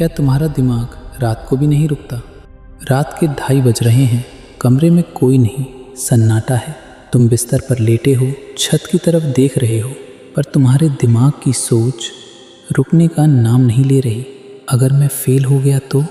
क्या तुम्हारा दिमाग रात को भी नहीं रुकता? रात के 2:30 बज रहे हैं, कमरे में कोई नहीं, सन्नाटा है। तुम बिस्तर पर लेटे हो, छत की तरफ देख रहे हो, पर तुम्हारे दिमाग की सोच रुकने का नाम नहीं ले रही। अगर मैं फेल हो गया तो?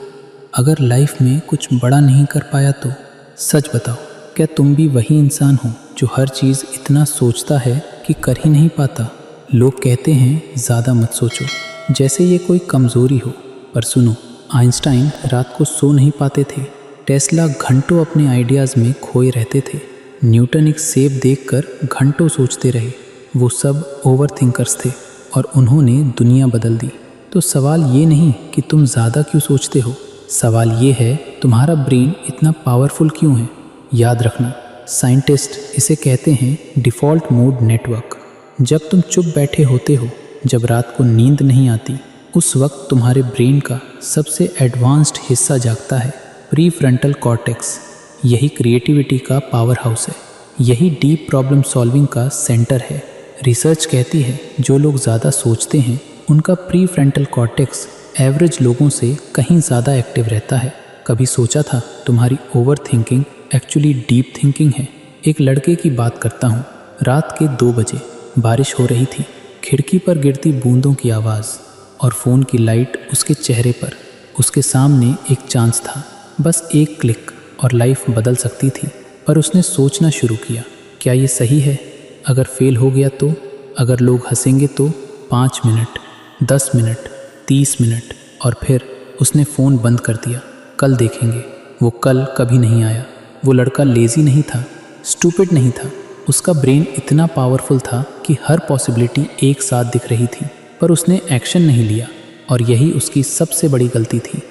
अगर लाइफ में कुछ बड़ा नहीं कर पाया तो? सच बताओ, क्या तुम भी वही इंसान हो जो हर चीज़ इतना सोचता है कि कर ही नहीं पाता? लोग कहते हैं ज़्यादा मत सोचो, जैसे ये कोई कमज़ोरी हो। पर सुनो, आइंस्टाइन रात को सो नहीं पाते थे, टेस्ला घंटों अपने आइडियाज़ में खोए रहते थे, न्यूटन एक सेब देखकर घंटों सोचते रहे। वो सब ओवर थिंकर्स थे और उन्होंने दुनिया बदल दी। तो सवाल ये नहीं कि तुम ज़्यादा क्यों सोचते हो, सवाल ये है तुम्हारा ब्रेन इतना पावरफुल क्यों है। याद रखना, साइंटिस्ट इसे कहते हैं डिफ़ॉल्ट मोड नेटवर्क। जब तुम चुप बैठे होते हो, जब रात को नींद नहीं आती, उस वक्त तुम्हारे ब्रेन का सबसे एडवांस्ड हिस्सा जागता है, प्रीफ्रंटल कॉर्टेक्स। यही क्रिएटिविटी का पावर हाउस है, यही डीप प्रॉब्लम सॉल्विंग का सेंटर है। रिसर्च कहती है जो लोग ज़्यादा सोचते हैं उनका प्रीफ्रंटल कॉर्टेक्स एवरेज लोगों से कहीं ज़्यादा एक्टिव रहता है। कभी सोचा था तुम्हारी over thinking actually deep thinking है? एक लड़के की बात करता हूँ। रात के 2 बजे बारिश हो रही थी, खिड़की पर गिरती बूंदों की आवाज़ और फ़ोन की लाइट उसके चेहरे पर। उसके सामने एक चांस था, बस एक क्लिक और लाइफ बदल सकती थी। पर उसने सोचना शुरू किया, क्या ये सही है? अगर फेल हो गया तो? अगर लोग हंसेंगे तो? 5 मिनट, 10 मिनट, 30 मिनट, और फिर उसने फ़ोन बंद कर दिया। कल देखेंगे। वो कल कभी नहीं आया। वो लड़का लेज़ी नहीं था, स्टूपिड नहीं था। उसका ब्रेन इतना पावरफुल था कि हर पॉसिबिलिटी एक साथ दिख रही थी, पर उसने एक्शन नहीं लिया, और यही उसकी सबसे बड़ी गलती थी।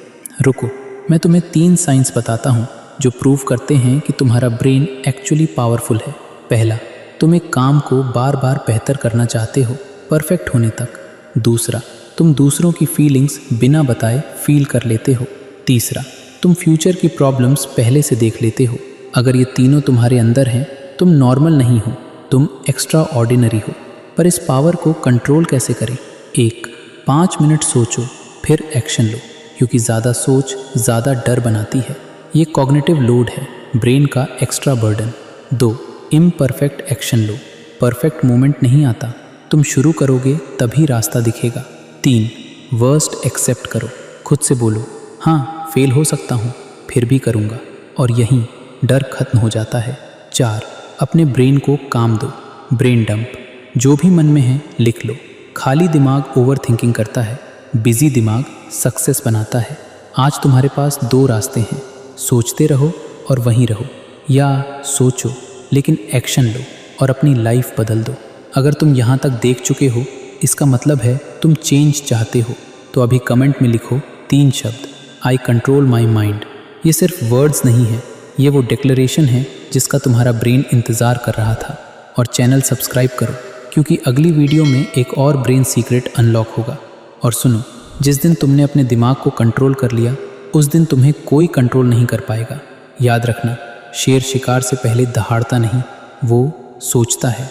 रुको, मैं तुम्हें 3 साइंस बताता हूँ जो प्रूव करते हैं कि तुम्हारा ब्रेन एक्चुअली पावरफुल है। पहला, तुम एक काम को बार बार बेहतर करना चाहते हो, परफेक्ट होने तक। दूसरा, तुम दूसरों की फीलिंग्स बिना बताए फील कर लेते हो। तीसरा, तुम फ्यूचर की प्रॉब्लम्स पहले से देख लेते हो। अगर ये तीनों तुम्हारे अंदर हैं, तुम नॉर्मल नहीं हो, तुम एक्स्ट्रा ऑर्डिनरी हो। पर इस पावर को कंट्रोल कैसे करें? 1, 5 मिनट सोचो, फिर एक्शन लो, क्योंकि ज़्यादा सोच ज़्यादा डर बनाती है। ये कॉग्निटिव लोड है, ब्रेन का एक्स्ट्रा बर्डन। 2, इम्परफेक्ट एक्शन लो, परफेक्ट मोमेंट नहीं आता, तुम शुरू करोगे तभी रास्ता दिखेगा। 3, वर्स्ट एक्सेप्ट करो, खुद से बोलो हाँ फेल हो सकता हूँ, फिर भी करूँगा, और यहीं डर खत्म हो जाता है। 4, अपने ब्रेन को काम दो, ब्रेन डंप। जो भी मन में है लिख लो। खाली दिमाग ओवर थिंकिंग करता है, बिजी दिमाग सक्सेस बनाता है। आज तुम्हारे पास 2 रास्ते हैं, सोचते रहो और वहीं रहो, या सोचो लेकिन एक्शन लो और अपनी लाइफ बदल दो। अगर तुम यहाँ तक देख चुके हो, इसका मतलब है तुम चेंज चाहते हो। तो अभी कमेंट में लिखो 3 शब्द, आई कंट्रोल माई माइंड। ये सिर्फ वर्ड्स नहीं है, ये वो डिक्लेरेशन है जिसका तुम्हारा ब्रेन इंतज़ार कर रहा था। और चैनल सब्सक्राइब करो, क्योंकि अगली वीडियो में एक और ब्रेन सीक्रेट अनलॉक होगा। और सुनो, जिस दिन तुमने अपने दिमाग को कंट्रोल कर लिया, उस दिन तुम्हें कोई कंट्रोल नहीं कर पाएगा। याद रखना, शेर शिकार से पहले दहाड़ता नहीं, वो सोचता है।